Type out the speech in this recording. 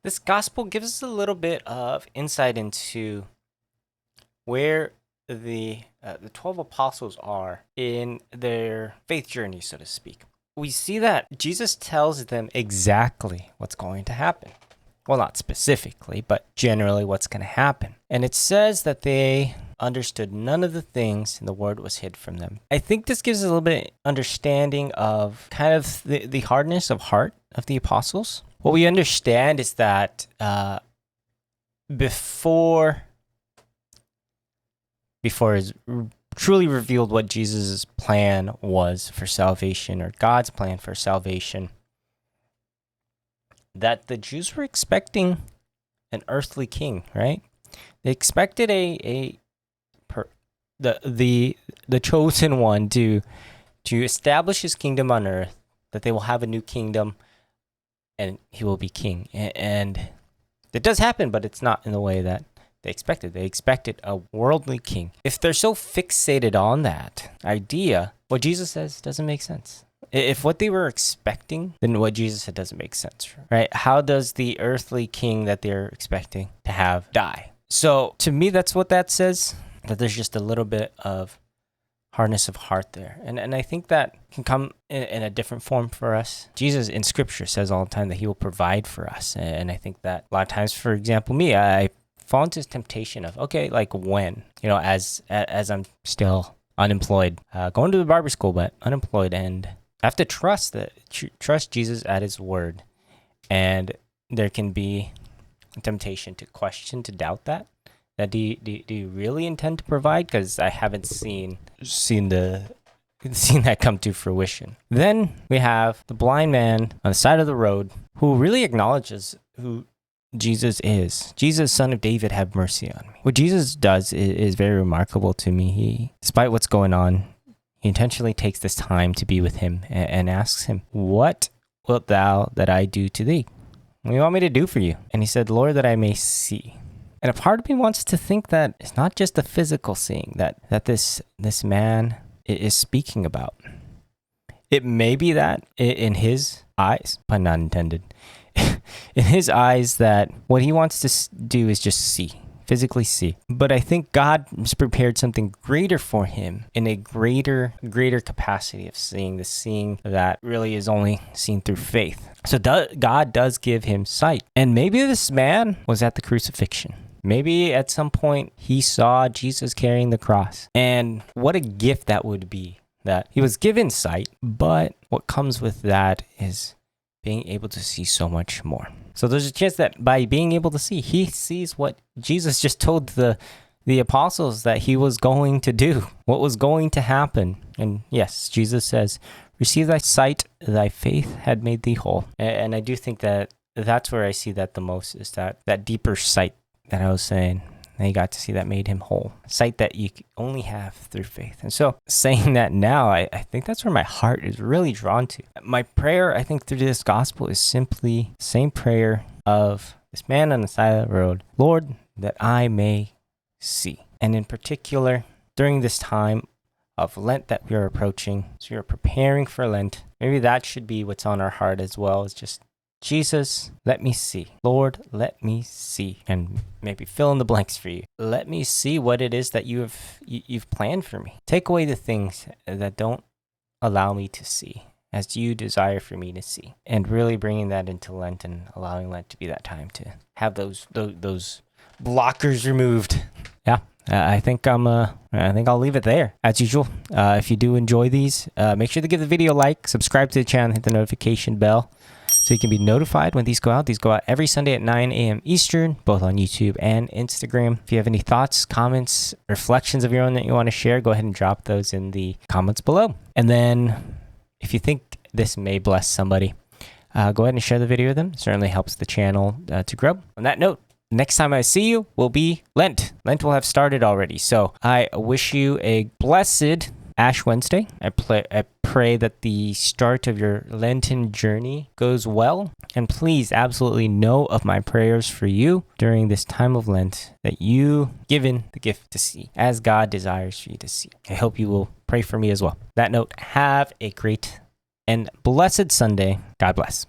This gospel gives us a little bit of insight into where the 12 apostles are in their faith journey, so to speak. We see that Jesus tells them exactly what's going to happen. Well, not specifically, but generally what's going to happen. And it says that they understood none of the things and the word was hid from them. I think this gives a little bit understanding of kind of the hardness of heart of the apostles. What we understand is that before it's truly revealed what Jesus' plan was for salvation, or God's plan for salvation, that the Jews were expecting an earthly king, right? They expected the chosen one to establish his kingdom on earth, that they will have a new kingdom and he will be king. And it does happen, but it's not in the way that they expected. They expected a worldly king. If they're so fixated on that idea, what Jesus says doesn't make sense. If what they were expecting, then what Jesus said doesn't make sense, right? How does the earthly king that they're expecting to have die? So to me, that's what that says, that there's just a little bit of hardness of heart there. And I think that can come in a different form for us. Jesus in scripture says all the time that he will provide for us. And I think that a lot of times, for example, me, I fall into this temptation of, okay, like when, as I'm still unemployed, going to the barber school, but unemployed, and I have to trust Jesus at his word. And there can be a temptation to question, to doubt that do you really intend to provide? Because I haven't seen that come to fruition. Then we have the blind man on the side of the road who really acknowledges who Jesus is. Jesus, son of David, have mercy on me. What Jesus does is very remarkable to me. He, despite what's going on, he intentionally takes this time to be with him and asks him, "What wilt thou that I do to thee? What do you want me to do for you?" And he said, "Lord, that I may see." And a part of me wants to think that it's not just the physical seeing that this man is speaking about. It may be that in his eyes, pun not intended, in his eyes, that what he wants to do is just see, physically see. But I think God has prepared something greater for him in a greater capacity of seeing, the seeing that really is only seen through faith. So God does give him sight. And maybe this man was at the crucifixion. Maybe at some point he saw Jesus carrying the cross. And what a gift that would be, that he was given sight, but what comes with that is being able to see so much more. So there's a chance that by being able to see, he sees what Jesus just told the apostles that he was going to do, what was going to happen. And yes, Jesus says, "Receive thy sight, thy faith had made thee whole." And I do think that that's where I see that the most, is that deeper sight that I was saying. And he got to see that made him whole. Sight that you only have through faith. And so saying that now, I think that's where my heart is really drawn to. My prayer, I think, through this gospel is simply the same prayer of this man on the side of the road. Lord, that I may see. And in particular, during this time of Lent that we are approaching, as we are preparing for Lent, maybe that should be what's on our heart as well, is just, Jesus, let me see. Lord, let me see. And maybe fill in the blanks for you. Let me see what it is that you've planned for me. Take away the things that don't allow me to see as you desire for me to see. And really bringing that into Lent and allowing Lent to be that time to have those blockers removed. Yeah. I think I'll leave it there. As usual, if you do enjoy these, make sure to give the video a like, subscribe to the channel, hit the notification bell, so you can be notified when these go out. These go out every Sunday at 9 a.m. Eastern, both on YouTube and Instagram. If you have any thoughts, comments, reflections of your own that you want to share, go ahead and drop those in the comments below. And then if you think this may bless somebody, go ahead and share the video with them. It certainly helps the channel to grow. On that note, next time I see you will be Lent. Lent will have started already. So I wish you a blessed Ash Wednesday. I pray that the start of your Lenten journey goes well. And please absolutely know of my prayers for you during this time of Lent, that you given the gift to see as God desires for you to see. I hope you will pray for me as well. That note, have a great and blessed Sunday. God bless.